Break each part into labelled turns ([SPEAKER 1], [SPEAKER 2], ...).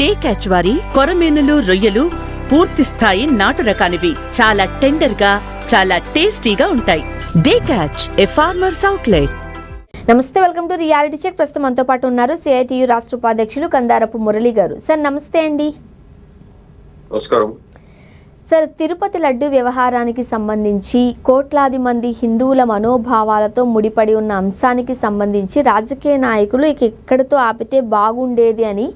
[SPEAKER 1] Day catch వారి కొరమీనులు, రొయ్యలు పూర్తి స్థాయి నాటు రకానివి. చాలా టెండర్ గా, చాలా టేస్టీగా ఉంటాయి. డే క్యాచ్, ఏ ఫార్మర్స్ అవుట్లెట్.
[SPEAKER 2] నమస్తే, వెల్కమ్ టు రియాలిటీ చెక్. ప్రస్తుతం మనతో పాటు ఉన్నారు సిఐటియు రాష్ట్ర ఉపాధ్యక్షులు కందారపు మురళి గారు. సార్ నమస్తే అండి.
[SPEAKER 3] నమస్కారం
[SPEAKER 2] సార్, తిరుపతి లడ్డు వ్యవహారానికి సంబంధించి కోట్లాది మంది హిందువుల మనోభావాలతో ముడిపడి ఉన్న అంశానికి సంబంధించి రాజకీయ నాయకులు ఇక ఎక్కడితో ఆపితే బాగుండేది అని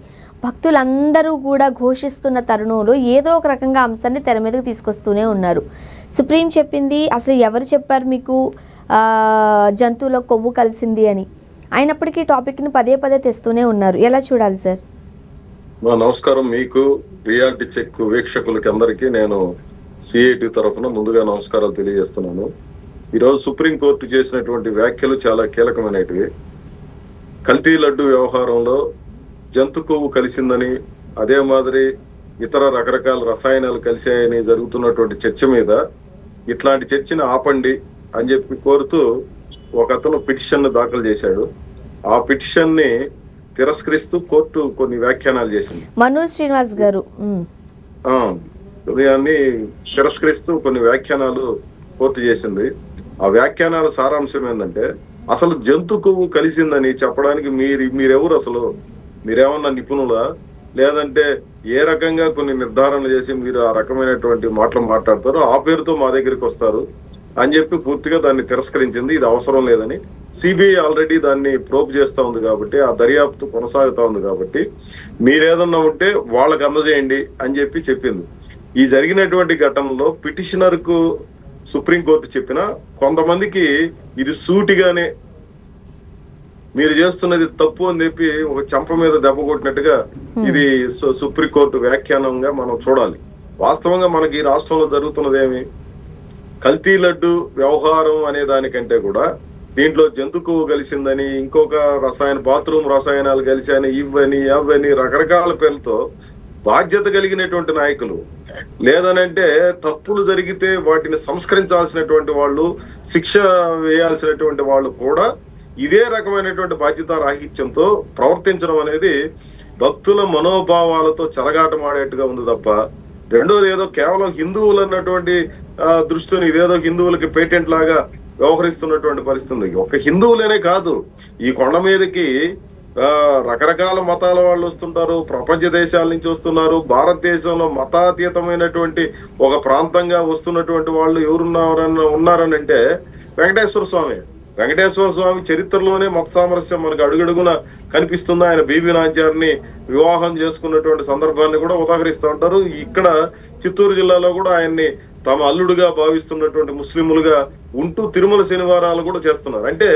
[SPEAKER 2] భక్తులందరూ కూడా ఘోషిస్తున్న తరుణంలో ఏదో ఒక రకంగా అంశాన్ని తెర మీదకు తీసుకొస్తూనే ఉన్నారు. సుప్రీం చెప్పింది, అసలు ఎవరు చెప్పారు మీకు జంతువుల కొవ్వు కలిసింది అని? అయినప్పటికీ టాపిక్ని పదే పదే తెస్తూనే ఉన్నారు. ఎలా చూడాలి సార్?
[SPEAKER 3] నమస్కారం. మీకు, రియాలిటీ చెక్ వీక్షకులకి అందరికీ నేను సిఐటి తరఫున ముందుగా నమస్కారాలు తెలియజేస్తున్నాను. ఈరోజు సుప్రీంకోర్టు చేసినటువంటి వ్యాఖ్యలు చాలా కీలకమైనటివి. కల్తీ లడ్డు వ్యవహారంలో జంతు కొవ్వు కలిసిందని, అదే మాదిరి ఇతర రకరకాల రసాయనాలు కలిశాయని జరుగుతున్నటువంటి చర్చ మీద ఇట్లాంటి చర్చని ఆపండి అని చెప్పి కోరుతూ ఒక అతను పిటిషన్ దాఖలు చేశాడు. ఆ పిటిషన్ ని తిరస్కరిస్తూ కోర్టు కొన్ని వ్యాఖ్యానాలు చేసింది.
[SPEAKER 2] మనోజ్ శ్రీనివాస్ గారు
[SPEAKER 3] దాన్ని తిరస్కరిస్తూ కొన్ని వ్యాఖ్యానాలు కోర్టు చేసింది. ఆ వ్యాఖ్యానాల సారాంశం ఏంటంటే, అసలు జంతు కొవ్వు కలిసిందని చెప్పడానికి మీరెవరు? అసలు మీరేమన్నా నిపుణులా? లేదంటే ఏ రకంగా కొన్ని నిర్ధారణ చేసి మీరు ఆ రకమైనటువంటి మాటలు మాట్లాడతారో ఆ పేరుతో మా దగ్గరికి వస్తారు అని చెప్పి పూర్తిగా దాన్ని తిరస్కరించింది. ఇది అవసరం లేదని. సిబిఐ ఆల్రెడీ దాన్ని ప్రోబ్ చేస్తా ఉంది కాబట్టి, ఆ దర్యాప్తు కొనసాగుతా ఉంది కాబట్టి మీరేదన్నా ఉంటే వాళ్ళకి అందజేయండి అని చెప్పి చెప్పింది. ఈ జరిగినటువంటి ఘటనలో పిటిషనర్ కు సుప్రీంకోర్టు చెప్పిన కొంతమందికి ఇది సూటిగానే మీరు చేస్తున్నది తప్పు అని చెప్పి ఒక చెంప మీద దెబ్బ కొట్టినట్టుగా ఇది సుప్రీంకోర్టు వ్యాఖ్యానంగా మనం చూడాలి. వాస్తవంగా మనకి ఈ రాష్ట్రంలో జరుగుతున్నది ఏమి? కల్తీ లడ్డు వ్యవహారం అనే దానికంటే కూడా దీంట్లో జంతు కొవ్వు కలిసిందని, ఇంకొక బాత్రూమ్ రసాయనాలు కలిశాయని, ఇవ్వని అవని రకరకాల పేర్లతో బాధ్యత కలిగినటువంటి నాయకులు, లేదనంటే తప్పులు జరిగితే వాటిని సంస్కరించాల్సినటువంటి వాళ్ళు, శిక్ష వేయాల్సినటువంటి వాళ్ళు కూడా ఇదే రకమైనటువంటి బాధ్యత రాహిత్యంతో ప్రవర్తించడం అనేది భక్తుల మనోభావాలతో చెలగాటమాడేట్టుగా ఉంది తప్ప, రెండోది ఏదో కేవలం హిందువులు అన్నటువంటి దృష్టిని ఇదేదో హిందువులకి పేటెంట్ లాగా వ్యవహరిస్తున్నటువంటి పరిస్థితి. ఒక హిందువులేనే కాదు, ఈ కొండ మీదకి రకరకాల మతాల వాళ్ళు వస్తుంటారు, ప్రపంచ దేశాల నుంచి వస్తున్నారు. భారతదేశంలో మతాతీతమైనటువంటి ఒక ప్రాంతంగా వస్తున్నటువంటి వాళ్ళు ఉన్నారని అంటే వెంకటేశ్వర స్వామి. వెంకటేశ్వర స్వామి చరిత్రలోనే మత సామరస్యం మనకు అడుగడుగున కనిపిస్తుంది. ఆయన బీబీ నాంచారిని వివాహం చేసుకున్నటువంటి సందర్భాన్ని కూడా ఉదాహరిస్తూ ఉంటారు. ఇక్కడ చిత్తూరు జిల్లాలో కూడా ఆయన్ని తమ అల్లుడుగా భావిస్తున్నటువంటి ముస్లింలుగా ఉంటూ తిరుమల శనివారాలు కూడా చేస్తున్నారు. అంటే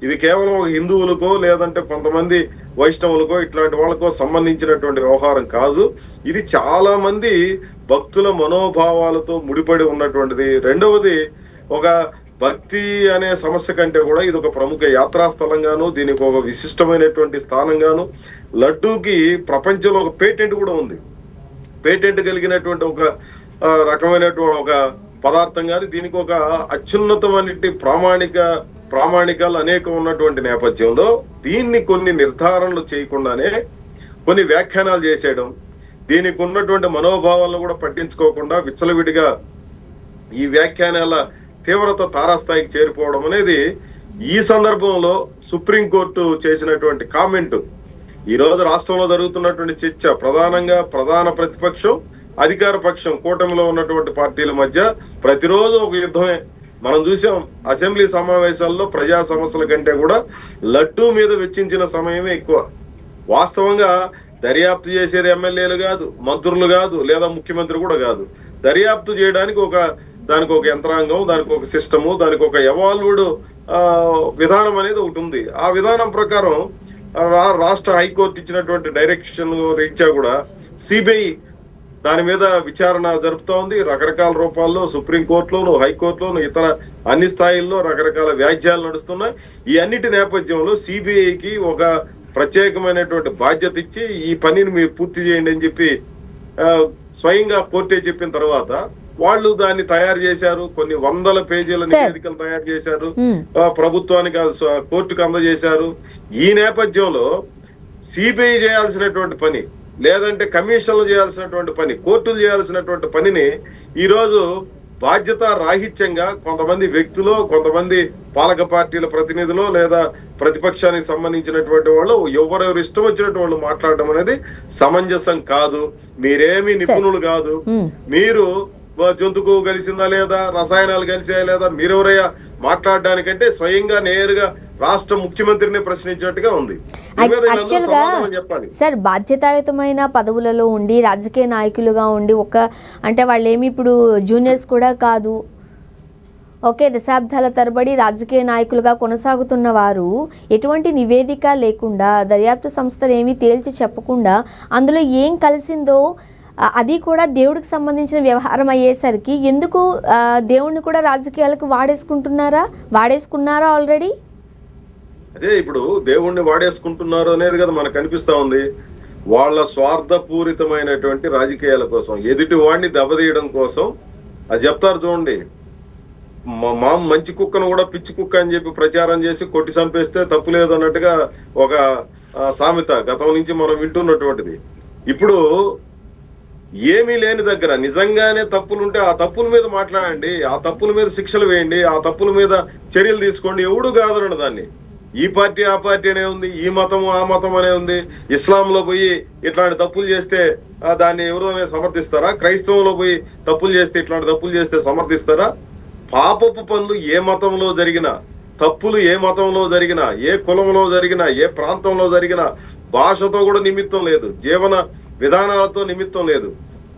[SPEAKER 3] ఇది కేవలం ఒక హిందువులకో లేదంటే కొంతమంది వైష్ణవులకో ఇట్లాంటి వాళ్ళకో సంబంధించినటువంటి వ్యవహారం కాదు. ఇది చాలా మంది భక్తుల మనోభావాలతో ముడిపడి ఉన్నటువంటిది. రెండవది, ఒక భక్తి అనే సమస్య కంటే కూడా ఇది ఒక ప్రముఖ యాత్రాస్థలంగాను, దీనికి ఒక విశిష్టమైనటువంటి స్థానంగాను, లడ్డూకి ప్రపంచంలో ఒక పేటెంట్ కూడా ఉంది. పేటెంట్ కలిగినటువంటి ఒక రకమైనటువంటి ఒక పదార్థం కానీ, దీనికి ఒక అత్యున్నతమైన ప్రామాణికాలు అనేకం ఉన్నటువంటి నేపథ్యంలో దీన్ని కొన్ని నిర్ధారణలు చేయకుండానే కొన్ని వ్యాఖ్యానాలు చేసేయడం, దీనికి ఉన్నటువంటి మనోభావాలను కూడా పట్టించుకోకుండా విచ్చలవిడిగా ఈ వ్యాఖ్యానాల తీవ్రత తారాస్థాయికి చేరిపోవడం అనేది ఈ సందర్భంలో సుప్రీంకోర్టు చేసినటువంటి కామెంటు. ఈరోజు రాష్ట్రంలో జరుగుతున్నటువంటి చర్చ ప్రధానంగా ప్రధాన ప్రతిపక్షం, అధికార పక్షం, కూటమిలో ఉన్నటువంటి పార్టీల మధ్య ప్రతిరోజు ఒక యుద్ధమే. మనం చూసాం అసెంబ్లీ సమావేశాల్లో ప్రజా సమస్యల కంటే కూడా లడ్డూ మీద వెచ్చించిన సమయమే ఎక్కువ. వాస్తవంగా దర్యాప్తు చేసేది ఎమ్మెల్యేలు కాదు, మంత్రులు కాదు, లేదా ముఖ్యమంత్రి కూడా కాదు. దర్యాప్తు చేయడానికి దానికి ఒక యంత్రాంగం, దానికి ఒక సిస్టము, దానికి ఒక ఎవాల్వ్డ్ విధానం అనేది ఒకటి ఉంది. ఆ విధానం ప్రకారం రాష్ట్ర హైకోర్టు ఇచ్చినటువంటి డైరెక్షన్ రీత్యా కూడా సిబిఐ దాని మీద విచారణ జరుపుతా ఉంది. రకరకాల రూపాల్లో సుప్రీంకోర్టులోను, హైకోర్టులోను, ఇతర అన్ని స్థాయిల్లో రకరకాల వ్యాజ్యాలు నడుస్తున్నాయి. ఈ అన్నిటి నేపథ్యంలో సిబిఐకి ఒక ప్రత్యేకమైనటువంటి బాధ్యత ఇచ్చి ఈ పనిని మీరు పూర్తి చేయండి అని చెప్పి స్వయంగా కోర్టే చెప్పిన తర్వాత వాళ్ళు దాన్ని తయారు చేశారు. కొన్ని వందల పేజీల నివేదికలు తయారు చేశారు, ప్రభుత్వానికి కోర్టుకు అందజేశారు. ఈ నేపథ్యంలో సిబిఐ చేయాల్సినటువంటి పని, లేదంటే కమిషన్లు చేయాల్సినటువంటి పని, కోర్టులు చేయాల్సినటువంటి పనిని ఈరోజు బాధ్యత రాహిత్యంగా కొంతమంది వ్యక్తులు, కొంతమంది పాలక పార్టీల ప్రతినిధులు లేదా ప్రతిపక్షానికి సంబంధించినటువంటి వాళ్ళు ఎవరెవరు ఇష్టం వచ్చినటువంటి వాళ్ళు మాట్లాడడం అనేది సమంజసం కాదు. మీరేమి నిపుణులు కాదు. మీరు జంతుకు కలిసిందా లేదా, రసాయనాలు కలిసాయా లేదా, మీరెవరయ్యా మాట్లాడడానికంటే స్వయంగా నేరుగా రాష్ట్ర ముఖ్యమంత్రిని ప్రశ్నించినట్టుగా ఉంది.
[SPEAKER 2] యాక్చువల్గా సార్, బాధ్యతాయుతమైన పదవులలో ఉండి రాజకీయ నాయకులుగా ఉండి అంటే వాళ్ళు ఏమి ఇప్పుడు జూనియర్స్ కూడా కాదు, ఓకే, దశాబ్దాల తరబడి రాజకీయ నాయకులుగా కొనసాగుతున్న వారు ఎటువంటి నివేదిక లేకుండా, దర్యాప్తు సంస్థలు ఏమీ తేల్చి చెప్పకుండా అందులో ఏం కలిసిందో, అది కూడా దేవుడికి సంబంధించిన వ్యవహారం అయ్యేసరికి ఎందుకు దేవుడిని కూడా రాజకీయాలకు వాడేసుకున్నారా ఆల్రెడీ?
[SPEAKER 3] అదే ఇప్పుడు దేవుణ్ణి వాడేసుకుంటున్నారు అనేది కదా మనకు కనిపిస్తా ఉంది. వాళ్ళ స్వార్థపూరితమైనటువంటి రాజకీయాల కోసం, ఎదుటి వాడిని దెబ్బతీయడం కోసం అది చెప్తారు చూడండి. మా మంచి కుక్కను కూడా పిచ్చి కుక్క అని చెప్పి ప్రచారం చేసి కొట్టి చంపేస్తే తప్పు లేదు అన్నట్టుగా ఒక సామెత గతం నుంచి మనం వింటున్నటువంటిది. ఇప్పుడు ఏమీ లేని దగ్గర నిజంగానే తప్పులుంటే ఆ తప్పుల మీద మాట్లాడండి, ఆ తప్పుల మీద శిక్షలు వేయండి, ఆ తప్పుల మీద చర్యలు తీసుకోండి. ఎవడు కాదనడు దాన్ని. ఈ పార్టీ ఆ పార్టీ అనే ఉంది, ఈ మతం ఆ మతం అనే ఉంది. ఇస్లాంలో పోయి ఇట్లాంటి తప్పులు చేస్తే దాన్ని ఎవరైనా సమర్థిస్తారా? క్రైస్తవంలో పోయి తప్పులు చేస్తే, ఇట్లాంటి తప్పులు చేస్తే సమర్థిస్తారా? పాపపు పనులు ఏ మతంలో జరిగినా, తప్పులు ఏ మతంలో జరిగినా, ఏ కులంలో జరిగినా, ఏ ప్రాంతంలో జరిగినా భాషతో కూడా నిమిత్తం లేదు, జీవన విధానాలతో నిమిత్తం లేదు.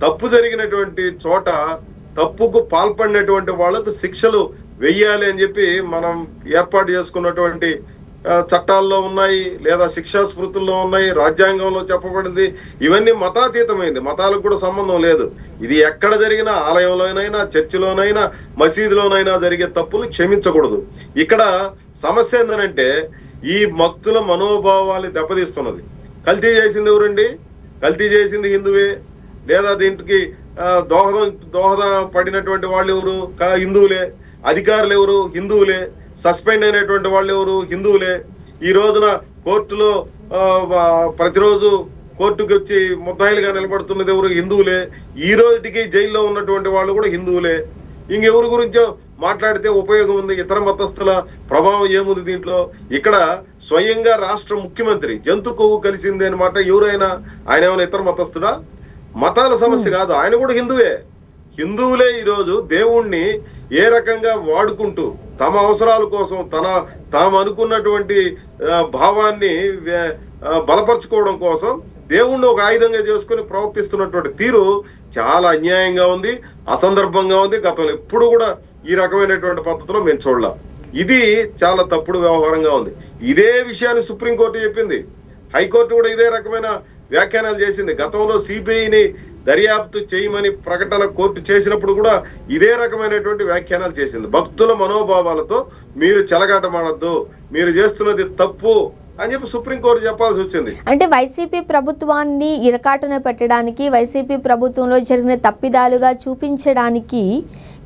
[SPEAKER 3] తప్పు జరిగినటువంటి చోట తప్పుకు పాల్పడినటువంటి వాళ్లకు శిక్షలు వెయ్యాలి అని చెప్పి మనం ఏర్పాటు చేసుకున్నటువంటి చట్టాల్లో ఉన్నాయి, లేదా శిక్షా స్మృతుల్లో ఉన్నాయి, రాజ్యాంగంలో చెప్పబడింది. ఇవన్నీ మతాతీతమైంది, మతాలకు కూడా సంబంధం లేదు. ఇది ఎక్కడ జరిగినా, ఆలయంలోనైనా, చర్చిలోనైనా, మసీదులోనైనా జరిగే తప్పులు క్షమించకూడదు. ఇక్కడ సమస్య ఏంటంటే ఈ భక్తుల మనోభావాన్ని దెబ్బతీస్తున్నది. కల్తీ చేసింది ఎవరండి? కల్తీ చేసింది హిందువే. లేదా దీంట్కి దోహద పడినటువంటి వాళ్ళు ఎవరు? హిందువులే. అధికారులు ఎవరు? హిందువులే. సస్పెండ్ అయినటువంటి వాళ్ళు ఎవరు? హిందువులే. ఈ రోజున కోర్టులో ప్రతిరోజు కోర్టుకు వచ్చి ముద్దాయిలుగా నిలబడుతున్నది ఎవరు? హిందువులే. ఈ రోజుకి జైల్లో ఉన్నటువంటి వాళ్ళు కూడా హిందువులే. ఇంకెవరి గురించో మాట్లాడితే ఉపయోగం ఉంది? ఇతర మతస్థుల ప్రభావం ఏముంది దీంట్లో? ఇక్కడ స్వయంగా రాష్ట్ర ముఖ్యమంత్రి జంతు కొవ్వు కలిసింది అనమాట. ఎవరైనా ఆయన ఏమైనా ఇతర మతస్థుడా? మతాల సమస్య కాదు, ఆయన కూడా హిందువే. హిందువులే ఈరోజు దేవుణ్ణి ఏ రకంగా వాడుకుంటూ తమ అవసరాల కోసం తాము అనుకున్నటువంటి భావాన్ని బలపరుచుకోవడం కోసం దేవుణ్ణి ఒక ఆయుధంగా చేసుకుని ప్రవర్తిస్తున్నటువంటి తీరు చాలా అన్యాయంగా ఉంది, అసందర్భంగా ఉంది. గతంలో ఎప్పుడు కూడా ఈ రకమైనటువంటి పద్ధతిలో మేము చూడలేం. ఇది చాలా తప్పుడు వ్యవహారంగా ఉంది. ఇదే విషయాన్ని సుప్రీంకోర్టు చెప్పింది, హైకోర్టు కూడా ఇదే రకమైన వ్యాఖ్యానాలు చేసింది. గతంలో సిబిఐని దర్యాప్తు చేయమని ప్రకటన కోర్టు చేసినప్పుడు కూడా ఇదే రకమైనటువంటి వ్యాఖ్యానాలు చేసింది. భక్తుల మనోభావాలతో మీరు చెలగాటమాడద్దు, మీరు చేస్తున్నది తప్పు అని చెప్పి సుప్రీంకోర్టు చెప్పాల్సి వచ్చింది.
[SPEAKER 2] అంటే వైసీపీ ప్రభుత్వాన్ని ఇరకాటున పెట్టడానికి, వైసీపీ ప్రభుత్వంలో జరిగిన తప్పిదాలుగా చూపించడానికి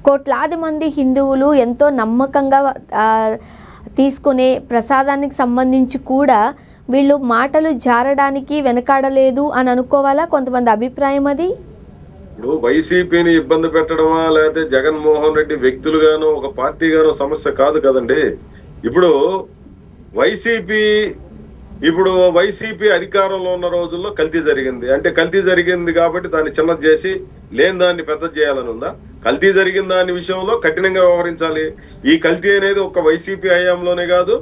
[SPEAKER 2] కోట్లాది మంది హిందువులు ఎంతో నమ్మకంగా తీసుకునే ప్రసాదానికి సంబంధించి కూడా వీళ్ళు మాటలు జారడానికి వెనకాడలేదు అని అనుకోవాలా కొంతమంది అభిప్రాయం? అది
[SPEAKER 3] ఇప్పుడు వైసీపీని ఇబ్బంది పెట్టడమా లేకపోతే జగన్మోహన్ రెడ్డి వ్యక్తులుగానో ఒక పార్టీగానో సమస్య కాదు కదండి. ఇప్పుడు వైసీపీ అధికారంలో ఉన్న రోజుల్లో కల్తీ జరిగింది అంటే కల్తీ జరిగింది కాబట్టి దాన్ని చిన్నది చేసి లేని దాన్ని పెద్ద చేయాలని ఉందా? కల్తీ జరిగిన దాని విషయంలో కఠినంగా వ్యవహరించాలి. ఈ కల్తీ అనేది ఒక వైసీపీ హయాంలోనే కాదు,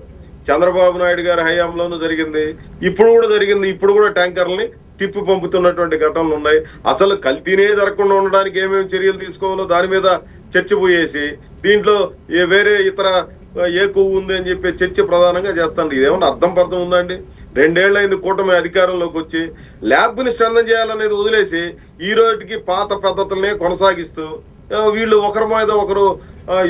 [SPEAKER 3] చంద్రబాబు నాయుడు గారి హయాంలోనూ జరిగింది, ఇప్పుడు కూడా జరిగింది. ఇప్పుడు కూడా ట్యాంకర్లని తిప్పి పంపుతున్నటువంటి ఘటనలు ఉన్నాయి. అసలు కల్తీనే జరగకుండా ఉండడానికి ఏమేమి చర్యలు తీసుకోవాలో దాని మీద చర్చ పోయేసి దీంట్లో వేరే ఇతర ఏ కొవ్వు ఉంది అని చెప్పి చర్చ ప్రధానంగా చేస్తాండి. ఇదేమన్నా అర్థం పర్థం ఉందండి? 2 ఏళ్ళైంది కూటమి అధికారంలోకి వచ్చి. ల్యాబ్ని స్ట్రెంథన్ చేయాలనేది వదిలేసి ఈ రోజుకి పాత పద్ధతులనే కొనసాగిస్తూ వీళ్ళు ఒకరి మీద ఒకరు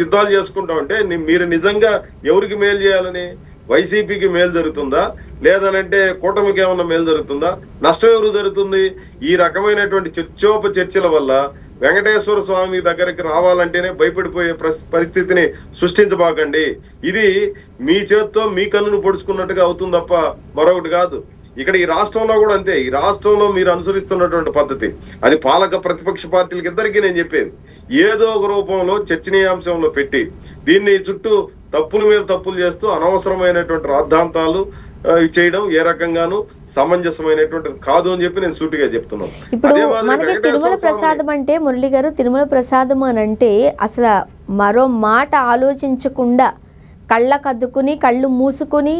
[SPEAKER 3] యుద్ధాలు చేసుకుంటా ఉంటే మీరు నిజంగా ఎవరికి మేలు చేయాలని? వైసీపీకి మేలు జరుగుతుందా లేదనంటే కూటమికి ఏమన్నా మేలు జరుగుతుందా? నష్టం ఎవరు జరుగుతుంది? ఈ రకమైనటువంటి చర్చల వల్ల వెంకటేశ్వర స్వామి దగ్గరికి రావాలంటేనే భయపడిపోయే పరిస్థితిని సృష్టించబాకండి. ఇది మీ చేత్తో మీ కన్నును పొడుచుకున్నట్టుగా అవుతుంది తప్ప మరొకటి కాదు. ఇక్కడ ఈ రాష్ట్రంలో కూడా అంతే. ఈ రాష్ట్రంలో మీరు అనుసరిస్తున్నటువంటి పద్ధతి, అది పాలక ప్రతిపక్ష పార్టీలకి ఇద్దరికీ నేను చెప్పేది, ఏదో ఒక రూపంలో చర్చనీయాంశంలో పెట్టి దీన్ని చుట్టూ తప్పుల మీద తప్పులు చేస్తూ అనవసరమైనటువంటి రాద్ధాంతాలు చేయడం ఏ రకంగానూ సమంజసమైనటువంటిది కాదు అని చెప్పి నేను సూటిగా చెప్తున్నాను.
[SPEAKER 2] ఇప్పుడు మనకి తిరుమల ప్రసాదం అంటే, మురళి గారు, తిరుమల ప్రసాదం అని అంటే అసలు మరో మాట ఆలోచించకుండా కళ్ళకద్దుకుని కళ్ళు మూసుకుని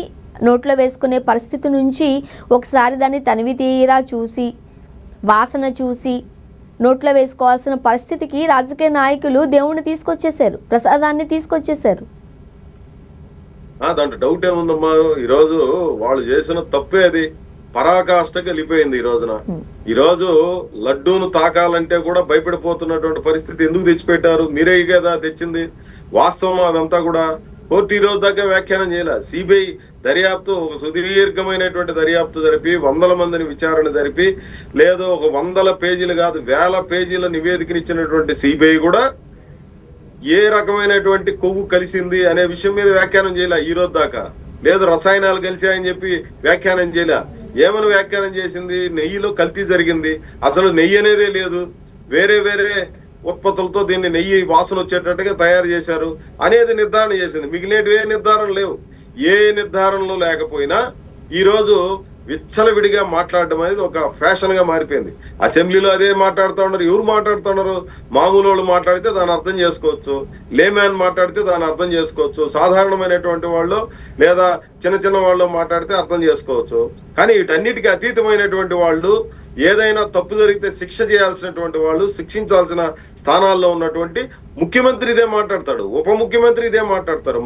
[SPEAKER 2] నోట్లో వేసుకునే పరిస్థితి నుంచి ఒకసారి దాన్ని తనివి తీరా చూసి వాసన చూసి నోట్లో వేసుకోవాల్సిన పరిస్థితికి రాజకీయ నాయకులు దేవుణ్ణి తీసుకొచ్చేసారు, ప్రసాదాన్ని తీసుకొచ్చేసారు.
[SPEAKER 3] దాంట్లో డౌట్ ఏముందమ్మా? ఈరోజు వాళ్ళు చేసిన తప్పే అది పరాకాష్ఠకి వెళ్ళిపోయింది. ఈ రోజు లడ్డూను తాకాలంటే కూడా భయపడిపోతున్నటువంటి పరిస్థితి ఎందుకు తెచ్చిపెట్టారు? మీరే కదా తెచ్చింది. వాస్తవం అదంతా కూడా కోర్టు ఈ రోజు దాకా వ్యాఖ్యానం చేయలే. సిబిఐ దర్యాప్తు, ఒక సుదీర్ఘమైనటువంటి దర్యాప్తు జరిపి 100 మందిని విచారణ జరిపి, లేదు ఒక 100 పేజీలు కాదు 1000 పేజీల నివేదికనిచ్చినటువంటి సిబిఐ కూడా ఏ రకమైనటువంటి కొవ్వు కలిసింది అనే విషయం మీద వ్యాఖ్యానం చేయలే ఈ రోజు దాకా. లేదు రసాయనాలు కలిసాయని చెప్పి వ్యాఖ్యానం చేయలే. ఏమని వ్యాఖ్యానం చేసింది? నెయ్యిలో కల్తీ జరిగింది, అసలు నెయ్యి అనేదే లేదు, వేరే వేరే ఉత్పత్తులతో దీన్ని నెయ్యి వాసన వచ్చేటట్టుగా తయారు చేశారు అనేది నిర్ధారణ చేసింది. మిగిలినవి ఏ నిర్ధారణ లేవు. ఏ నిర్ధారణలు లేకపోయినా ఈరోజు విచ్చలవిడిగా మాట్లాడడం అనేది ఒక ఫ్యాషన్ గా మారిపోయింది. అసెంబ్లీలో అదే మాట్లాడుతూ ఉన్నారు. ఎవరు మాట్లాడుతున్నారు? మామూలు వాళ్ళు మాట్లాడితే దాన్ని అర్థం చేసుకోవచ్చు, లేమ్యాన్ మాట్లాడితే దాన్ని అర్థం చేసుకోవచ్చు, సాధారణమైనటువంటి వాళ్ళు లేదా చిన్న చిన్న వాళ్ళు మాట్లాడితే అర్థం చేసుకోవచ్చు. కానీ వీటన్నిటికీ అతీతమైనటువంటి వాళ్ళు, ఏదైనా తప్పు జరిగితే శిక్ష చేయాల్సినటువంటి వాళ్ళు, శిక్షించాల్సిన స్థానాల్లో ఉన్నటువంటి ముఖ్యమంత్రి ఇదే మాట్లాడతాడు, ఉప ముఖ్యమంత్రి ఇదే మాట్లాడతారు,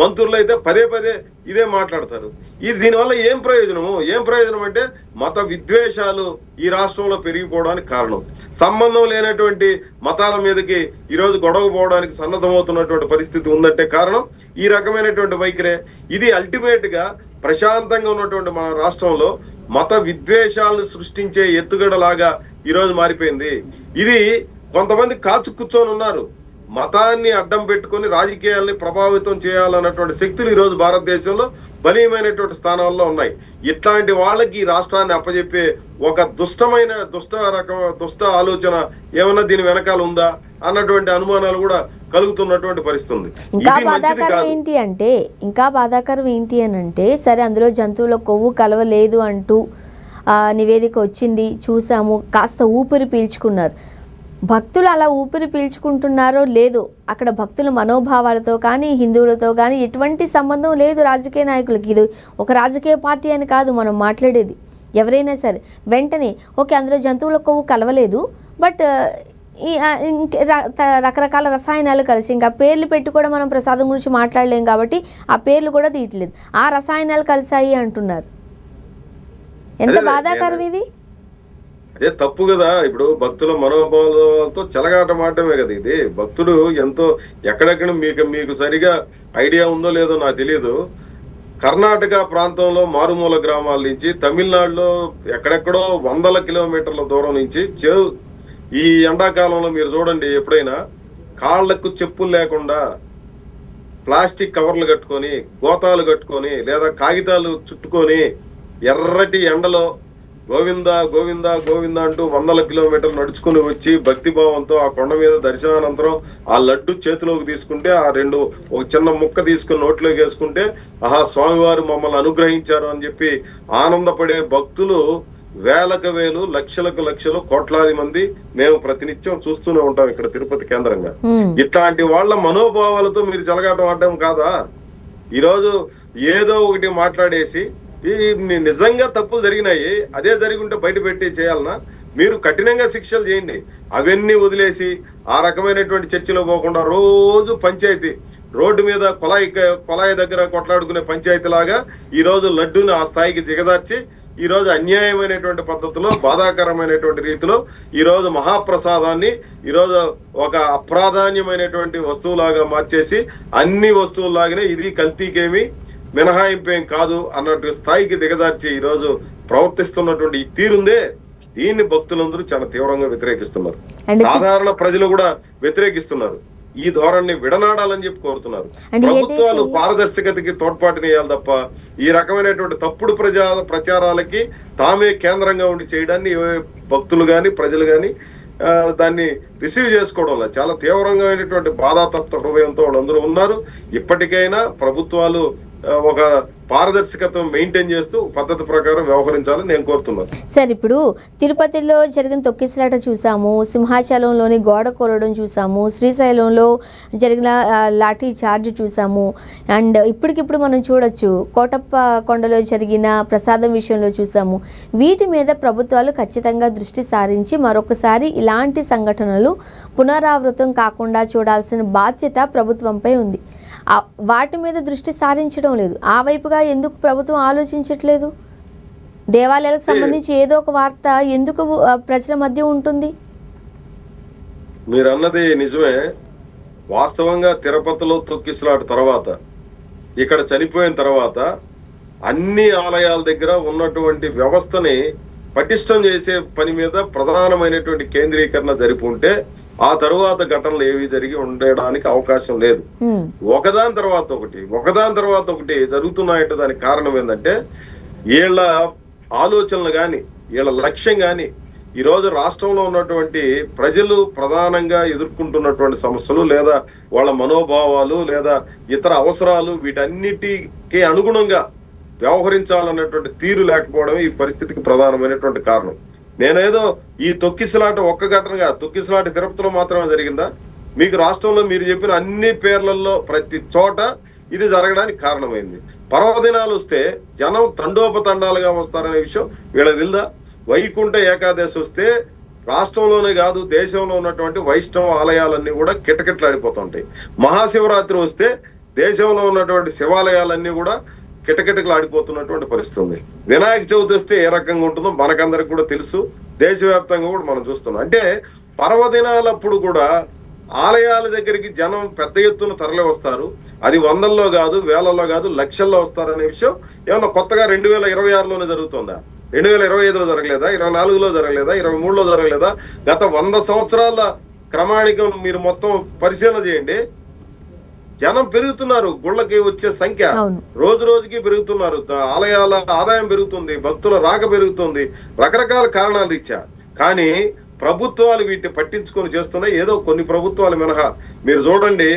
[SPEAKER 3] మంత్రులు అయితే పదే పదే ఇదే మాట్లాడతారు. దీనివల్ల ఏం ప్రయోజనం అంటే మత విద్వేషాలు ఈ రాష్ట్రంలో పెరిగిపోవడానికి కారణం. సంబంధం లేనటువంటి మతాల మీదకి ఈరోజు గొడవ పోవడానికి సన్నద్ధమవుతున్నటువంటి పరిస్థితి ఉందంటే కారణం ఈ రకమైనటువంటి వైఖరే. ఇది అల్టిమేట్ గా ప్రశాంతంగా ఉన్నటువంటి మన రాష్ట్రంలో మత విద్వేషాలను సృష్టించే ఎత్తుగడలాగా ఈరోజు మారిపోయింది. ఇది కొంతమంది కాచు కూర్చొని ఉన్నారు. మతాన్ని అడ్డం పెట్టుకొని రాజకీయాల్ని ప్రభావితం చేయాలన్నటువంటి శక్తులు ఈరోజు భారతదేశంలో బలీయమైనటువంటి స్థానాల్లో ఉన్నాయి. ఇట్లాంటి వాళ్ళకి ఈ రాష్ట్రాన్ని అప్పచెప్పే ఒక దుష్ట ఆలోచన ఏమన్నా దీని వెనకాల ఉందా అన్నటువంటి అనుమానాలు కూడా కలుగుతున్నటువంటి పరిస్థితి.
[SPEAKER 2] ఇంకా బాధాకరం ఏంటి అని అంటే, సరే అందులో జంతువుల కొవ్వు కలవలేదు అంటూ నివేదిక వచ్చింది, చూసాము, కాస్త ఊపిరి పీల్చుకున్నారు. భక్తులు అలా ఊపిరి పీల్చుకుంటున్నారో లేదో, అక్కడ భక్తుల మనోభావాలతో కానీ హిందువులతో కానీ ఎటువంటి సంబంధం లేదు రాజకీయ నాయకులకి. ఇది ఒక రాజకీయ పార్టీ అని కాదు మనం మాట్లాడేది. ఎవరైనా సరే వెంటనే ఓకే అందులో జంతువుల కొవ్వు కలవలేదు, బట్ రకరకాల రసాయనాలు కలిసి, ఇంకా పేర్లు పెట్టి కూడా మనం ప్రసాదం గురించి మాట్లాడలేం కాబట్టి ఆ పేర్లు కూడా తీయట్లేదు, ఆ రసాయనాలు కలిసాయి అంటున్నారు. ఎంత బాధాకరం ఇది.
[SPEAKER 3] అదే తప్పు కదా. ఇప్పుడు భక్తుల మనోభావాలతో చెలగాట మాటమే కదా ఇది. భక్తుడు ఎంతో ఎక్కడెక్కడ మీకు సరిగా ఐడియా ఉందో లేదో నాకు తెలియదు. కర్ణాటక ప్రాంతంలో మారుమూల గ్రామాల నుంచి, తమిళనాడులో ఎక్కడెక్కడో 100 కిలోమీటర్ల దూరం నుంచి ఈ ఎండాకాలంలో మీరు చూడండి, ఎప్పుడైనా కాళ్లకు చెప్పులు లేకుండా ప్లాస్టిక్ కవర్లు కట్టుకొని, గోతాలు కట్టుకొని, లేదా కాగితాలు చుట్టుకొని ఎర్రటి ఎండలో గోవిందా గోవిందా గోవిందా అంటూ 100 కిలోమీటర్లు నడుచుకుని వచ్చి భక్తిభావంతో ఆ కొండ మీద దర్శనానంతరం ఆ లడ్డు చేతిలోకి తీసుకుంటే, ఒక చిన్న ముక్క తీసుకుని నోట్లోకి వేసుకుంటే, ఆహా స్వామివారు మమ్మల్ని అనుగ్రహించారు అని చెప్పి ఆనందపడే భక్తులు వేలకు వేలు, లక్షలకు లక్షలు, కోట్లాది మంది మేము ప్రతినిత్యం చూస్తూనే ఉంటాం ఇక్కడ తిరుపతి కేంద్రంగా. ఇట్లాంటి వాళ్ళ మనోభావాలతో మీరు చెలగాటం ఆడడం కాదా? ఈరోజు ఏదో ఒకటి మాట్లాడేసి నిజంగా తప్పులు జరిగినాయి, అదే జరిగి ఉంటే బయట పెట్టి చేయాలన్నా? మీరు కఠినంగా శిక్షలు చేయండి. అవన్నీ వదిలేసి ఆ రకమైనటువంటి చర్చలో పోకుండా రోజు పంచాయతీ రోడ్డు మీద కొలాయి దగ్గర కొట్లాడుకునే పంచాయతీ లాగా ఈరోజు లడ్డూని ఆ స్థాయికి దిగదార్చి ఈరోజు అన్యాయమైనటువంటి పద్ధతిలో, బాధాకరమైనటువంటి రీతిలో ఈరోజు మహాప్రసాదాన్ని ఈరోజు ఒక అప్రాధాన్యమైనటువంటి వస్తువులాగా మార్చేసి, అన్ని వస్తువుల్లాగానే ఇది కల్తీకేమి మినహాయింపేం కాదు అన్నట్టు స్థాయికి దిగదార్చి ఈరోజు ప్రవర్తిస్తున్నటువంటి ఈ తీరుందే, దీన్ని భక్తులందరూ చాలా తీవ్రంగా వ్యతిరేకిస్తున్నారు. సాధారణ ప్రజలు కూడా వ్యతిరేకిస్తున్నారు. ఈ ధోరణిని విడనాడాలని చెప్పి కోరుతున్నారు.
[SPEAKER 2] అంటే
[SPEAKER 3] ప్రభుత్వాలు పారదర్శకతకి తోడ్పాటునియాలి తప్ప ఈ రకమైనటువంటి తప్పుడు ప్రచారాలకి తామే కేంద్రంగా ఉండి చేయడాన్ని భక్తులు గాని ప్రజలు గాని దాన్ని రిసీవ్ చేసుకోవడంలో చాలా తీవ్రంగా బాధాతప్త హృదయంతో వాళ్ళందరూ ఉన్నారు. ఇప్పటికైనా ప్రభుత్వాలు ఒక పారదర్శకత మెయింటైన్ చేస్తూ పద్ధతి ప్రకారం వ్యవహరించాలని నేను కోరుతున్నాను.
[SPEAKER 2] సార్, ఇప్పుడు తిరుపతిలో జరిగిన తొక్కిసలాట చూసాము, సింహాచలంలోని గోడ కూలడం చూసాము, శ్రీశైలంలో జరిగిన లాఠీ చార్జ్ చూసాము, అండ్ ఇప్పటికిప్పుడు మనం చూడొచ్చు కోటప్ప కొండలో జరిగిన ప్రసాదం విషయంలో చూసాము. వీటి మీద ప్రభుత్వాలు ఖచ్చితంగా దృష్టి సారించి మరొకసారి ఇలాంటి సంఘటనలు పునరావృతం కాకుండా చూడాల్సిన బాధ్యత ప్రభుత్వంపై ఉంది. వాటి మీద దృష్టి సారించడం లేదు. ఆ వైపుగా ఎందుకు ప్రభుత్వం ఆలోచించట్లేదు? దేవాలయాలకు సంబంధించి ఏదో ఒక వార్త ఎందుకు ప్రజల మధ్య ఉంటుంది?
[SPEAKER 3] మీరు అన్నది నిజమే. వాస్తవంగా తిరుపతిలో తొక్కిసలాట తర్వాత, ఇక్కడ చనిపోయిన తర్వాత అన్ని ఆలయాల దగ్గర ఉన్నటువంటి వ్యవస్థని పటిష్టం చేసే పని మీద ప్రధానమైనటువంటి కేంద్రీకరణ జరిపి ఉంటే ఆ తరువాత ఘటనలు ఏవి జరిగి ఉండడానికి అవకాశం లేదు. ఒకదాని తర్వాత ఒకటి జరుగుతున్నాయంటే దానికి కారణం ఏంటంటే వీళ్ళ ఆలోచనలు కానీ వీళ్ళ లక్ష్యం కానీ ఈరోజు రాష్ట్రంలో ఉన్నటువంటి ప్రజలు ప్రధానంగా ఎదుర్కొంటున్నటువంటి సమస్యలు లేదా వాళ్ళ మనోభావాలు లేదా ఇతర అవసరాలు వీటన్నిటికీ అనుగుణంగా వ్యవహరించాలన్నటువంటి తీరు లేకపోవడమే ఈ పరిస్థితికి ప్రధానమైనటువంటి కారణం. నేనేదో ఈ తొక్కిసలాట ఒక్క ఘటనగా, తొక్కిసలాట తిరుపతిలో మాత్రమే జరిగిందా? మీకు రాష్ట్రంలో మీరు చెప్పిన అన్ని పేర్లలో ప్రతి చోట ఇది జరగడానికి కారణమైంది. పర్వదినాలు వస్తే జనం తండోపతండాలుగా వస్తారనే విషయం వీళ్ళకి తెలుదా? వైకుంఠ ఏకాదశి వస్తే రాష్ట్రంలోనే కాదు దేశంలో ఉన్నటువంటి వైష్ణవ ఆలయాలన్నీ కూడా కిటకిటలాడిపోతుంటాయి. మహాశివరాత్రి వస్తే దేశంలో ఉన్నటువంటి శివాలయాలన్నీ కూడా కిటకిటలాడిపోతున్నటువంటి పరిస్థితి ఉంది. వినాయక చవితి వస్తే ఏ రకంగా ఉంటుందో మనకందరికి కూడా తెలుసు, దేశవ్యాప్తంగా కూడా మనం చూస్తున్నాం. అంటే పర్వదినాలప్పుడు కూడా ఆలయాల దగ్గరికి జనం పెద్ద ఎత్తున తరలి వస్తారు. అది వందల్లో కాదు, వేలల్లో కాదు, లక్షల్లో వస్తారనే విషయం ఏమన్నా కొత్తగా 2026లోనే జరుగుతుందా? 2025లో జరగలేదా? 24లో జరగలేదా? 23లో జరగలేదా? గత 100 సంవత్సరాల క్రమాణికం మీరు మొత్తం పరిశీలన చేయండి. జనం పెరుగుతున్నారు, గుళ్ళకి వచ్చే సంఖ్య రోజు రోజుకి పెరుగుతున్నారు, ఆలయాల ఆదాయం పెరుగుతుంది, భక్తుల రాక పెరుగుతుంది, రకరకాల కారణాలు ఇచ్చా. కానీ ప్రభుత్వాలు వీటిని పట్టించుకొని చేస్తున్నాయి. ఏదో కొన్ని ప్రభుత్వాలు మినహా మీరు చూడండి,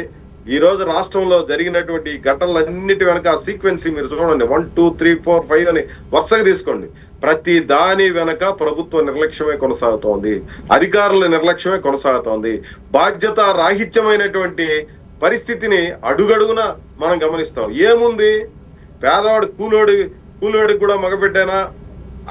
[SPEAKER 3] ఈ రోజు రాష్ట్రంలో జరిగినటువంటి ఘటనలన్నిటి వెనక సీక్వెన్సీ మీరు చూడండి, 1 2 3 4 5 అని వరుసగా తీసుకోండి. ప్రతి దాని వెనక ప్రభుత్వ నిర్లక్ష్యమే కొనసాగుతోంది, అధికారుల నిర్లక్ష్యమే కొనసాగుతోంది. బాధ్యత రాహిత్యమైనటువంటి పరిస్థితిని అడుగడుగున మనం గమనిస్తాం. ఏముంది, పేదవాడు కూలోడికి కూడా మగబిడ్డేనా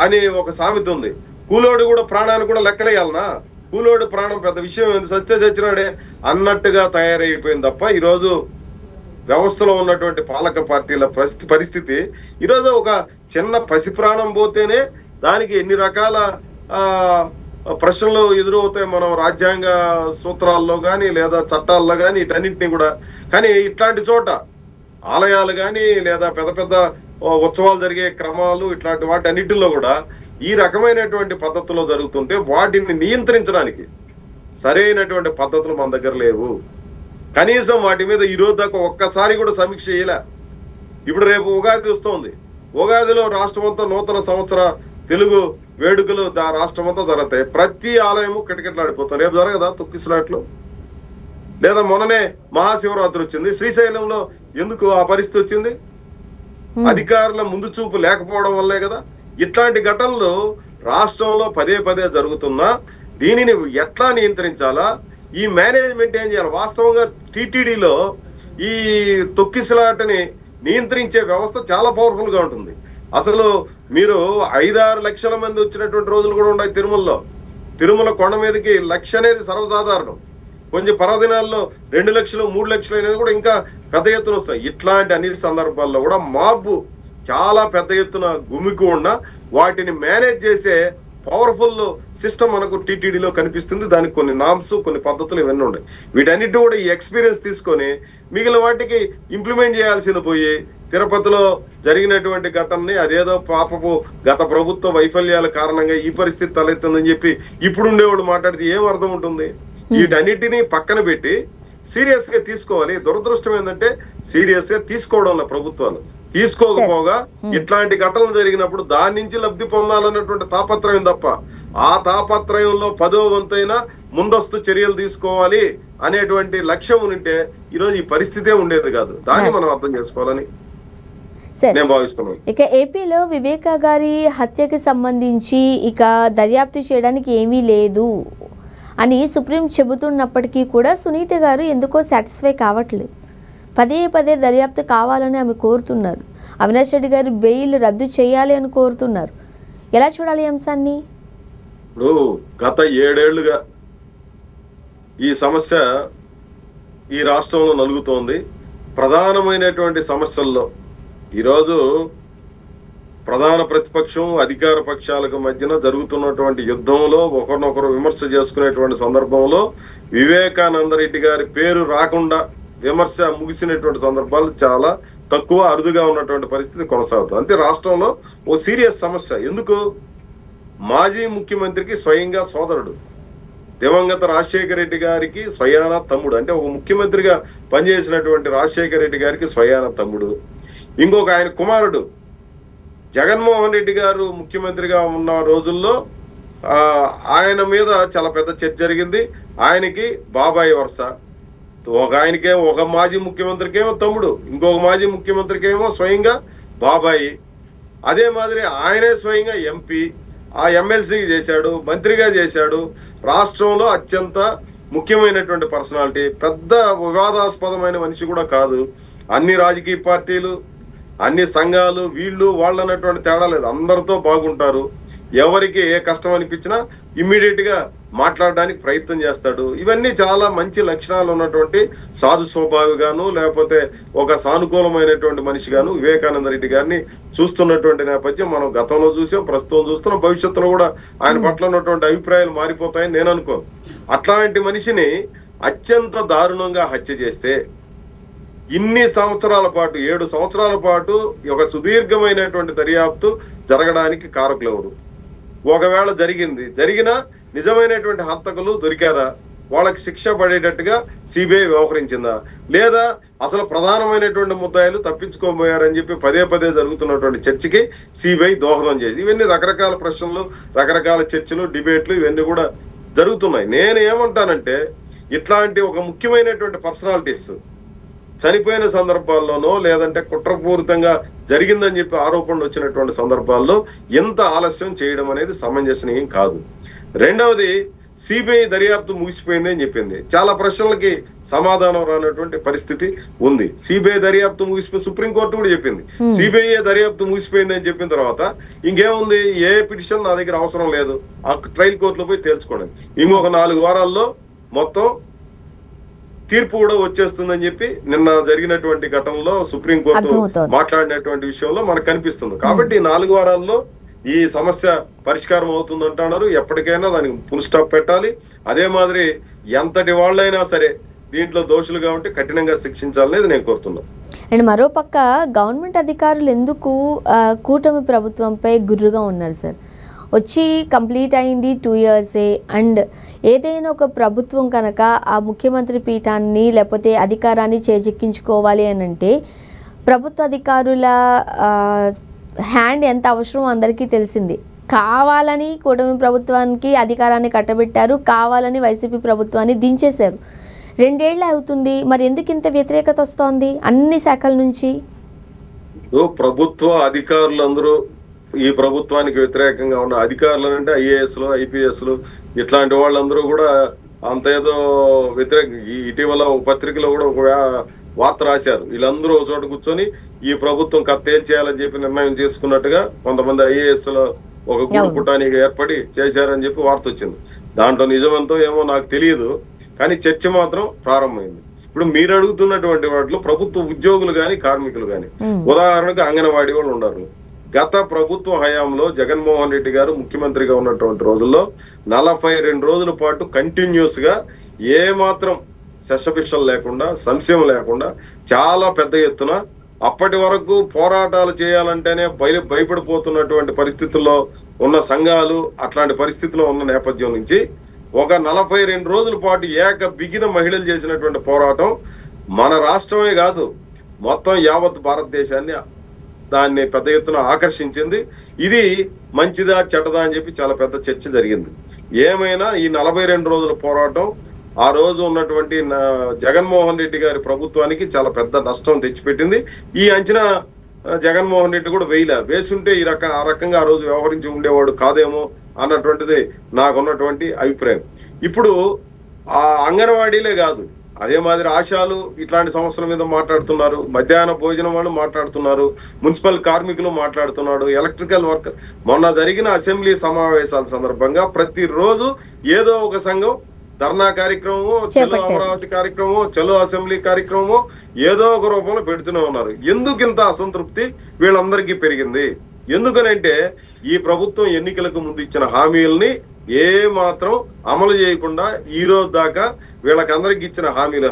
[SPEAKER 3] అని ఒక సామెత ఉంది. కూలోడు కూడా ప్రాణాన్ని కూడా లెక్కలేయాలనా? కూలోడు ప్రాణం పెద్ద విషయం ఏంది, సస్తే చచ్చినాడే అన్నట్టుగా తయారైపోయింది తప్ప ఈరోజు వ్యవస్థలో ఉన్నటువంటి పాలక పార్టీల పరిస్థితి ఈరోజు ఒక చిన్న పసి ప్రాణం పోతేనే దానికి ఎన్ని రకాల ప్రశ్నలు ఎదురవుతాయి మనం రాజ్యాంగ సూత్రాల్లో కానీ లేదా చట్టాల్లో కానీ వీటన్నింటినీ కూడా. కానీ ఇట్లాంటి చోట ఆలయాలు కానీ లేదా పెద్ద పెద్ద ఉత్సవాలు జరిగే క్రమాలు ఇట్లాంటి వాటి అన్నిటిలో కూడా ఈ రకమైనటువంటి పద్ధతుల్లో జరుగుతుంటే వాటిని నియంత్రించడానికి సరైనటువంటి పద్ధతులు మన దగ్గర లేవు. కనీసం వాటి మీద ఈ రోజు దాకా ఒక్కసారి కూడా సమీక్ష చేయలే. ఇప్పుడు రేపు ఉగాది వస్తుంది, ఉగాదిలో రాష్ట్రమంతా నూతన సంవత్సర తెలుగు వేడుకలు రాష్ట్రమంతా జరుగుతాయి. ప్రతి ఆలయము కిటకిటలాడిపోతాం. రేపు జరగదా తొక్కిసలాట్లు? లేదా మొన్ననే మహాశివరాత్రి వచ్చింది, శ్రీశైలంలో ఎందుకు ఆ పరిస్థితి వచ్చింది? అధికారుల ముందు చూపు లేకపోవడం వల్లే కదా. ఇట్లాంటి ఘటనలు రాష్ట్రంలో పదే పదే జరుగుతున్నా దీనిని ఎట్లా నియంత్రించాలా, ఈ మేనేజ్మెంట్ ఏం చేయాలి? వాస్తవంగా టీటీడీలో ఈ తొక్కిసలాటని నియంత్రించే వ్యవస్థ చాలా పవర్ఫుల్ గా ఉంటుంది. అసలు మీరు 5-6 లక్షల మంది వచ్చినటువంటి రోజులు కూడా ఉన్నాయి తిరుమలలో. తిరుమల కొండ మీదకి 1 లక్ష అనేది సర్వసాధారణం. కొంచెం పర్వదినాల్లో 2 లక్షలు 3 లక్షలు అనేది కూడా ఇంకా పెద్ద ఎత్తున వస్తాయి. ఇట్లాంటి అన్ని సందర్భాల్లో కూడా మాబు చాలా పెద్ద ఎత్తున గుమికి ఉన్న వాటిని మేనేజ్ చేసే పవర్ఫుల్ సిస్టమ్ మనకు టీటీడీలో కనిపిస్తుంది. దానికి కొన్ని నామ్స్, కొన్ని పద్ధతులు ఇవన్నీ ఉన్నాయి. వీటన్నిటి కూడా ఈ ఎక్స్పీరియన్స్ తీసుకొని మిగిలిన వాటికి ఇంప్లిమెంట్ చేయాల్సింది పోయి తిరుపతిలో జరిగినటువంటి ఘటనని అదేదో పాపపు గత ప్రభుత్వ వైఫల్యాల కారణంగా ఈ పరిస్థితి తలెత్తుందని చెప్పి ఇప్పుడు ఉండేవాడు మాట్లాడితే ఏం అర్థం ఉంటుంది? వీటన్నిటినీ పక్కన పెట్టి సీరియస్ గా తీసుకోవాలి. దురదృష్టం ఏంటంటే సీరియస్ గా తీసుకోవడంలో ప్రభుత్వాలు తీసుకోకపోగా ఇట్లాంటి ఘటనలు జరిగినప్పుడు దాని నుంచి లబ్ధి పొందాలన్నటువంటి తాపత్రయం తప్ప ఆ తాపత్రయంలో 10వ వంతైనా ముందస్తు చర్యలు తీసుకోవాలి అనేటువంటి లక్ష్యం ఉంటే ఈరోజు ఈ పరిస్థితే ఉండేది కాదు. దాన్ని మనం అర్థం చేసుకోవాలని నేను భావిస్తున్నాను.
[SPEAKER 2] ఇక ఏపీలో వివేక గారి హత్యకి సంబంధించి ఇక దర్యాప్తు చేయడానికి ఏమీ లేదు అని సుప్రీం చెబుతున్నప్పటికీ కూడా సునీత గారు ఎందుకో సాటిస్ఫై కావట్లేదు. పదే పదే దర్యాప్తు కావాలని ఆమె కోరుతున్నారు. అవినాష్ రెడ్డి గారు బెయిల్ రద్దు చేయాలి అని కోరుతున్నారు. ఎలా చూడాలి అంశాన్ని?
[SPEAKER 3] ఇప్పుడు గత 7 ఏళ్లుగా ఈ సమస్య ఈ రాష్ట్రంలో నలుగుతోంది. ప్రధానమైనటువంటి సమస్యల్లో ఈరోజు ప్రధాన ప్రతిపక్షం అధికార పక్షాలకు మధ్యన జరుగుతున్నటువంటి యుద్ధంలో ఒకరినొకరు విమర్శ చేసుకునేటువంటి సందర్భంలో వివేకానందరెడ్డి గారి పేరు రాకుండా విమర్శ ముగిసినటువంటి సందర్భాలు చాలా తక్కువ, అరుదుగా ఉన్నటువంటి పరిస్థితి కొనసాగుతుంది. అంటే రాష్ట్రంలో ఓ సీరియస్ సమస్య. ఎందుకు? మాజీ ముఖ్యమంత్రికి స్వయంగా సోదరుడు, దివంగత రాజశేఖర రెడ్డి గారికి స్వయాన తమ్ముడు, అంటే ఒక ముఖ్యమంత్రిగా పనిచేసినటువంటి రాజశేఖర రెడ్డి గారికి స్వయాన తమ్ముడు, ఇంకొక ఆయన కుమారుడు జగన్మోహన్ రెడ్డి గారు ముఖ్యమంత్రిగా ఉన్న రోజుల్లో ఆయన మీద చాలా పెద్ద చర్చ జరిగింది. ఆయనకి బాబాయ్ వరుస. ఒక ఆయనకేమో ఒక మాజీ ముఖ్యమంత్రికేమో తమ్ముడు, ఇంకొక మాజీ ముఖ్యమంత్రికేమో స్వయంగా బాబాయి. అదే మాదిరి ఆయనే స్వయంగా ఎంపీ, ఆ ఎమ్మెల్సీకి చేశాడు, మంత్రిగా చేశాడు. రాష్ట్రంలో అత్యంత ముఖ్యమైనటువంటి పర్సనాలిటీ, పెద్ద వివాదాస్పదమైన మనిషి కూడా కాదు. అన్ని రాజకీయ పార్టీలు, అన్ని సంఘాలు, వీళ్ళు వాళ్ళు అన్నటువంటి తేడా లేదు, అందరితో బాగుంటారు. ఎవరికి ఏ కష్టం అనిపించినా ఇమ్మీడియట్ గా మాట్లాడడానికి ప్రయత్నం చేస్తాడు. ఇవన్నీ చాలా మంచి లక్షణాలు ఉన్నటువంటి సాధు స్వభావిగాను, లేకపోతే ఒక సానుకూలమైనటువంటి మనిషిగాను వివేకానంద రెడ్డి గారిని చూస్తున్నటువంటి నేపథ్యం మనం గతంలో చూసాం, ప్రస్తుతం చూస్తున్నాం. భవిష్యత్తులో కూడా ఆయన పట్ల ఉన్నటువంటి అభిప్రాయాలు మారిపోతాయని నేను అనుకోను. అట్లాంటి మనిషిని అత్యంత దారుణంగా హత్య చేస్తే ఇన్ని సంవత్సరాల పాటు 7 సంవత్సరాల పాటు ఒక సుదీర్ఘమైనటువంటి దర్యాప్తు జరగడానికి కారకులు ఎవరు? ఒకవేళ జరిగినా నిజమైనటువంటి హంతకులు దొరికారా? వాళ్ళకి శిక్ష పడేటట్టుగా సిబిఐ వ్యవహరించిందా? లేదా అసలు ప్రధానమైనటువంటి ముద్దాయిలు తప్పించుకోబోయారని చెప్పి పదే పదే జరుగుతున్నటువంటి చర్చకి సిబిఐ దోహదం చేసి, ఇవన్నీ రకరకాల ప్రశ్నలు, రకరకాల చర్చలు, డిబేట్లు ఇవన్నీ కూడా జరుగుతున్నాయి. నేను ఏమంటానంటే ఇట్లాంటి ఒక ముఖ్యమైనటువంటి పర్సనాలిటీస్ చనిపోయిన సందర్భాల్లోనో లేదంటే కుట్రపూరితంగా జరిగిందని చెప్పి ఆరోపణలు వచ్చినటువంటి సందర్భాల్లో ఎంత ఆలస్యం చేయడం అనేది సమంజసనీయం కాదు. రెండవది, సిబిఐ దర్యాప్తు ముగిసిపోయింది అని చెప్పింది. చాలా ప్రశ్నలకి సమాధానం రానటువంటి పరిస్థితి ఉంది. సిబిఐ దర్యాప్తు ముగిసిపోయి సుప్రీంకోర్టు కూడా చెప్పింది సిబిఐ దర్యాప్తు ముగిసిపోయింది అని చెప్పిన తర్వాత ఇంకేముంది, ఏ పిటిషన్ నా దగ్గర అవసరం లేదు, ఆ ట్రయల్ కోర్టులో పోయి తేల్చుకోండి, ఇంకొక 4 వారాల్లో మొత్తం తీర్పు కూడా వచ్చేస్తుందని చెప్పి నిన్న జరిగినటువంటి ఘటనలో సుప్రీంకోర్టు మాట్లాడినటువంటి విషయంలో మనకు కనిపిస్తుంది. కాబట్టి 4 వారాల్లో ఈ సమస్య పరిష్కారం అవుతుంది అంటున్నారు. ఎప్పటికైనా దానికి ఫుల్ స్టాప్ పెట్టాలి. అదే మాదిరి ఎంతటి వాళ్ళైనా సరే దీంట్లో దోషులుగా ఉంటే కఠినంగా శిక్షించాలనేది నేను కోరుతున్నాను.
[SPEAKER 2] అండ్ మరోపక్క గవర్నమెంట్ అధికారులు ఎందుకు కూటమి ప్రభుత్వంపై గుర్రుగా ఉన్నారు సార్? వచ్చి కంప్లీట్ అయింది 2 ఇయర్సే. అండ్ ఏదైనా ఒక ప్రభుత్వం కనుక ఆ ముఖ్యమంత్రి పీఠాన్ని లేకపోతే అధికారాన్ని చేజిక్కించుకోవాలి అని అంటే ప్రభుత్వ అధికారుల హ్యాండ్ ఎంత అవసరం అందరికీ తెలిసింది. కావాలని కూటమి ప్రభుత్వానికి అధికారాన్ని కట్టబెట్టారు, కావాలని వైసీపీ ప్రభుత్వాన్ని దించేశారు. 2 ఏళ్ళు అవుతుంది, మరి ఎందుకు ఇంత వ్యతిరేకత వస్తోంది అన్ని శాఖల నుంచి?
[SPEAKER 3] ప్రభుత్వ అధికారులందరూ ఈ ప్రభుత్వానికి వ్యతిరేకంగా ఉన్న అధికారులు అంటే ఐఏఎస్లు, ఐపీఎస్లు ఇట్లాంటి వాళ్ళందరూ కూడా అంత ఏదో వ్యతిరేక. ఇటీవల ఒక పత్రికలో కూడా ఒక వార్త రాశారు, వీళ్ళందరూ ఒక చోట కూర్చొని ఈ ప్రభుత్వం తేల్చేయాలని చెప్పి నిర్ణయం చేసుకున్నట్టుగా కొంతమంది ఐఏఎస్ల ఒక గూడుపుటానికి ఏర్పడి చేశారని చెప్పి వార్త వచ్చింది. దాంట్లో నిజమంతో ఏమో నాకు తెలియదు, కానీ చర్చ మాత్రం ప్రారంభమైంది. ఇప్పుడు మీరు అడుగుతున్నటువంటి వాటిలో ప్రభుత్వ ఉద్యోగులు గాని, కార్మికులు గాని, ఉదాహరణకు అంగన్వాడీ వాళ్ళు ఉన్నారు. గత ప్రభుత్వ హయాంలో జగన్మోహన్ రెడ్డి గారు ముఖ్యమంత్రిగా ఉన్నటువంటి రోజుల్లో 42 రోజుల పాటు కంటిన్యూస్ గా ఏ మాత్రం శశపిషలు లేకుండా, సంశయం లేకుండా చాలా పెద్ద ఎత్తున అప్పటి వరకు పోరాటాలు చేయాలంటేనే భయపడిపోతున్నటువంటి పరిస్థితుల్లో ఉన్న సంఘాలు, అట్లాంటి పరిస్థితిలో ఉన్న నేపథ్యం నుంచి ఒక 42 రోజుల పాటు బిగిన మహిళలు చేసినటువంటి పోరాటం మన రాష్ట్రమే కాదు మొత్తం యావత్ భారతదేశాన్ని దాన్ని పెద్ద ఎత్తున ఆకర్షించింది. ఇది మంచిదా చెడ్డదా అని చెప్పి చాలా పెద్ద చర్చ జరిగింది. ఏమైనా ఈ 42 రోజుల పోరాటం ఆ రోజు ఉన్నటువంటి జగన్మోహన్ రెడ్డి గారి ప్రభుత్వానికి చాలా పెద్ద నష్టం తెచ్చిపెట్టింది. ఈ అంచనా జగన్మోహన్ రెడ్డి కూడా వేసుంటే ఆ రకంగా ఆ రోజు వ్యవహరించి ఉండేవాడు కాదేమో అన్నటువంటిది నాకున్నటువంటి అభిప్రాయం. ఇప్పుడు ఆ అంగన్వాడీలే కాదు, అదే మాదిరి ఆశాలు ఇట్లాంటి సమస్యల మీద మాట్లాడుతున్నారు, మధ్యాహ్న భోజనం వాళ్ళు మాట్లాడుతున్నారు, మున్సిపల్ కార్మికులు మాట్లాడుతున్నాడు, ఎలక్ట్రికల్ వర్కర్. మొన్న జరిగిన అసెంబ్లీ సమావేశాల సందర్భంగా ప్రతిరోజు ఏదో ఒక సంఘం ధర్నా కార్యక్రమము, చలో అమరావతి కార్యక్రమము, చలో అసెంబ్లీ కార్యక్రమము ఏదో ఒక రూపంలో పెడుతూనే ఉన్నారు. ఎందుకు ఇంత అసంతృప్తి వీళ్ళందరికీ పెరిగింది? ఎందుకనంటే ఈ ప్రభుత్వం ఎన్నికలకు ముందు ఇచ్చిన హామీలని ఏ మాత్రం అమలు చేయకుండా ఈ రోజు దాకా వీళ్ళకందరికి ఇచ్చిన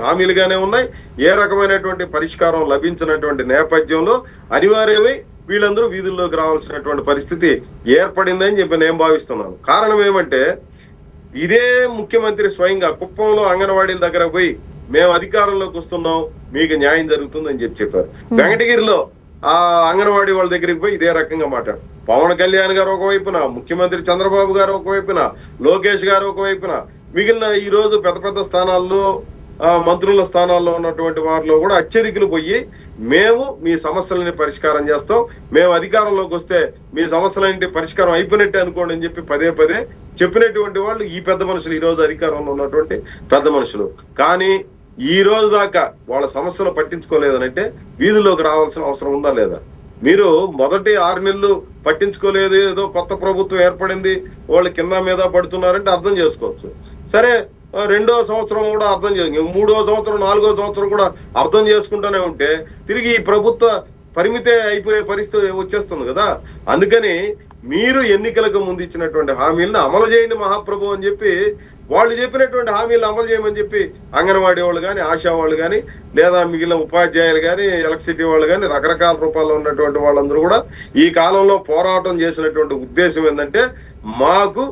[SPEAKER 3] హామీలుగానే ఉన్నాయి. ఏ రకమైనటువంటి పరిష్కారం లభించినటువంటి నేపథ్యంలో అనివార్యమై వీళ్ళందరూ వీధుల్లోకి రావాల్సినటువంటి పరిస్థితి ఏర్పడిందని చెప్పి నేను భావిస్తున్నాను. కారణం ఏమంటే ఇదే ముఖ్యమంత్రి స్వయంగా కుప్పంలో అంగన్వాడీల దగ్గర పోయి మేము అధికారంలోకి వస్తున్నాం, మీకు న్యాయం జరుగుతుందని చెప్పారు. వెంకటగిరిలో ఆ అంగన్వాడీ వాళ్ళ దగ్గరికి పోయి ఇదే రకంగా మాట్లాడు. పవన్ కళ్యాణ్ గారు ఒకవైపున, ముఖ్యమంత్రి చంద్రబాబు గారు ఒకవైపున, లోకేష్ గారు ఒకవైపున, మిగిలిన ఈ రోజు పెద్ద పెద్ద స్థానాల్లో మంత్రుల స్థానాల్లో ఉన్నటువంటి వారిలో కూడా అత్యధికులు పోయి మేము మీ సమస్యలని పరిష్కారం చేస్తాం, మేము అధికారంలోకి వస్తే మీ సమస్యలన్నింటి పరిష్కారం అయిపోయినట్టే అనుకోండి అని చెప్పి పదే పదే చెప్పినటువంటి వాళ్ళు ఈ పెద్ద మనుషులు, ఈ రోజు అధికారంలో ఉన్నటువంటి పెద్ద మనుషులు. కానీ ఈ రోజు దాకా వాళ్ళ సమస్యలు పట్టించుకోలేదనంటే వీధుల్లోకి రావాల్సిన అవసరం ఉందా లేదా? మీరు మొదటి 6 నెలలు పట్టించుకోలేదు, ఏదో కొత్త ప్రభుత్వం ఏర్పడింది, వాళ్ళు కింద మీద పడుతున్నారంటే అర్థం చేసుకోవచ్చు. సరే, 2వ సంవత్సరం కూడా అర్థం చేసుకో, 3వ సంవత్సరం 4వ సంవత్సరం కూడా అర్థం చేసుకుంటూనే ఉంటే తిరిగి ఈ ప్రభుత్వ పరిమితే అయిపోయే పరిస్థితి వచ్చేస్తుంది కదా. అందుకని మీరు ఎన్నికలకు ముందు ఇచ్చినటువంటి హామీలను అమలు చేయండి మహాప్రభు అని చెప్పి, వాళ్ళు చెప్పినటువంటి హామీలను అమలు చేయమని చెప్పి అంగన్వాడీ వాళ్ళు కానీ, ఆశా వాళ్ళు కానీ, లేదా మిగిలిన ఉపాధ్యాయులు కానీ, ఎలక్ట్రిసిటీ వాళ్ళు కానీ, రకరకాల రూపాల్లో ఉన్నటువంటి వాళ్ళందరూ కూడా ఈ కాలంలో పోరాటం చేసినటువంటి ఉద్దేశం ఏంటంటే మాకు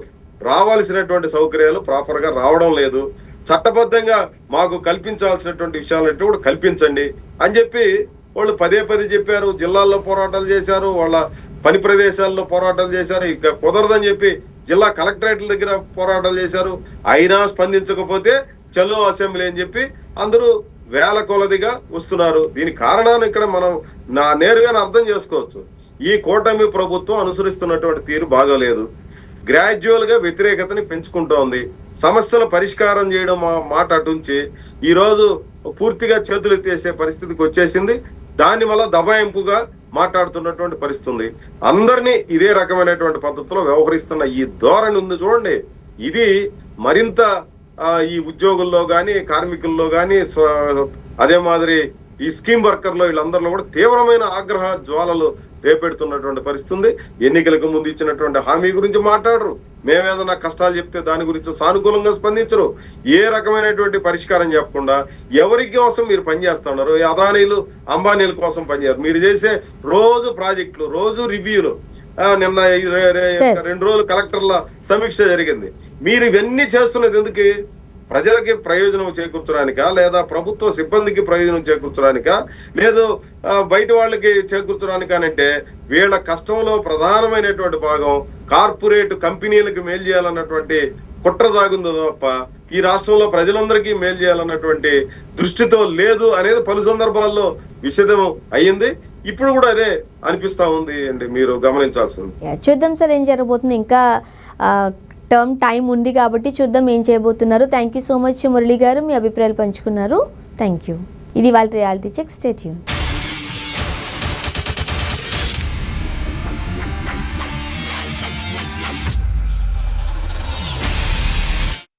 [SPEAKER 3] రావాల్సినటువంటి సౌకర్యాలు ప్రాపర్ గా రావడం లేదు, చట్టబద్ధంగా మాకు కల్పించాల్సినటువంటి విషయాలంటే కూడా కల్పించండి అని చెప్పి వాళ్ళు పదే పదే చెప్పారు. జిల్లాల్లో పోరాటాలు చేశారు, వాళ్ళ పని ప్రదేశాల్లో పోరాటాలు చేశారు. ఇక కుదరదని చెప్పి జిల్లా కలెక్టరేట్ల దగ్గర పోరాటాలు చేశారు. అయినా స్పందించకపోతే చలో అసెంబ్లీ అని చెప్పి అందరూ వేల కొలదిగా వస్తున్నారు. దీని కారణాన్ని ఇక్కడ మనం నేరుగానే అర్థం చేసుకోవచ్చు. ఈ కూటమి ప్రభుత్వం అనుసరిస్తున్నటువంటి తీరు బాగోలేదు. గ్రాడ్యువల్ గా వ్యతిరేకతని పెంచుకుంటోంది. సమస్యల పరిష్కారం చేయడం మాట అటుంచి ఈ రోజు పూర్తిగా చేతులు ఎత్తేసే పరిస్థితికి వచ్చేసింది. దాని వల్ల దబాయింపుగా మాట్లాడుతున్నటువంటి పరిస్థితి. అందరినీ ఇదే రకమైనటువంటి పద్ధతిలో వ్యవహరిస్తున్న ఈ ధోరణి ఉంది చూడండి, ఇది మరింత ఈ ఉద్యోగుల్లో కానీ, కార్మికుల్లో కానీ, అదే మాదిరి ఈ స్కీమ్ వర్కర్లో వీళ్ళందరిలో కూడా తీవ్రమైన ఆగ్రహ జ్వాలలు రేపెడుతున్నటువంటి పరిస్థితి. ఎన్నికలకు ముందు ఇచ్చినటువంటి హామీ గురించి మాట్లాడరు, మేమేదన్నా కష్టాలు చెప్తే దాని గురించి సానుకూలంగా స్పందించరు. ఏ రకమైనటువంటి పరిష్కారం చెప్పకుండా ఎవరి కోసం మీరు పనిచేస్తున్నారు? అదానీలు, అంబానీల కోసం పనిచేస్తారు. మీరు చేసే రోజు ప్రాజెక్టులు, రోజు రివ్యూలు, నిన్న 2 రోజులు కలెక్టర్ల సమీక్ష జరిగింది. మీరు ఇవన్నీ చేస్తున్నది ఎందుకు? ప్రజలకి ప్రయోజనం చేకూర్చడానికా, లేదా ప్రభుత్వ సిబ్బందికి ప్రయోజనం చేకూర్చడానికా, లేదు బయట వాళ్ళకి చేకూర్చడానికానంటే వీళ్ళ కష్టంలో ప్రధానమైనటువంటి భాగం కార్పొరేట్ కంపెనీలకు మేలు చేయాలన్నటువంటి కుట్ర దాగుందో తప్ప ఈ రాష్ట్రంలో ప్రజలందరికీ మేలు చేయాలన్నటువంటి దృష్టితో లేదు అనేది పలు సందర్భాల్లో విషదం అయ్యింది. ఇప్పుడు కూడా అదే అనిపిస్తా ఉంది అండి, మీరు గమనించాల్సింది.
[SPEAKER 2] చూద్దాం సార్ ఏం జరగబోతుంది. ఇంకా టర్మ్ టైం ఉంది కాబట్టి చూద్దాం ఏం చేయబోతున్నారు. Thank you so much Murali గారు, మీ అభిప్రాయాలు పంచుకున్నారు. Thank you. ఇది వాళ్ళ రియాలిటీ చెక్. Stay tune.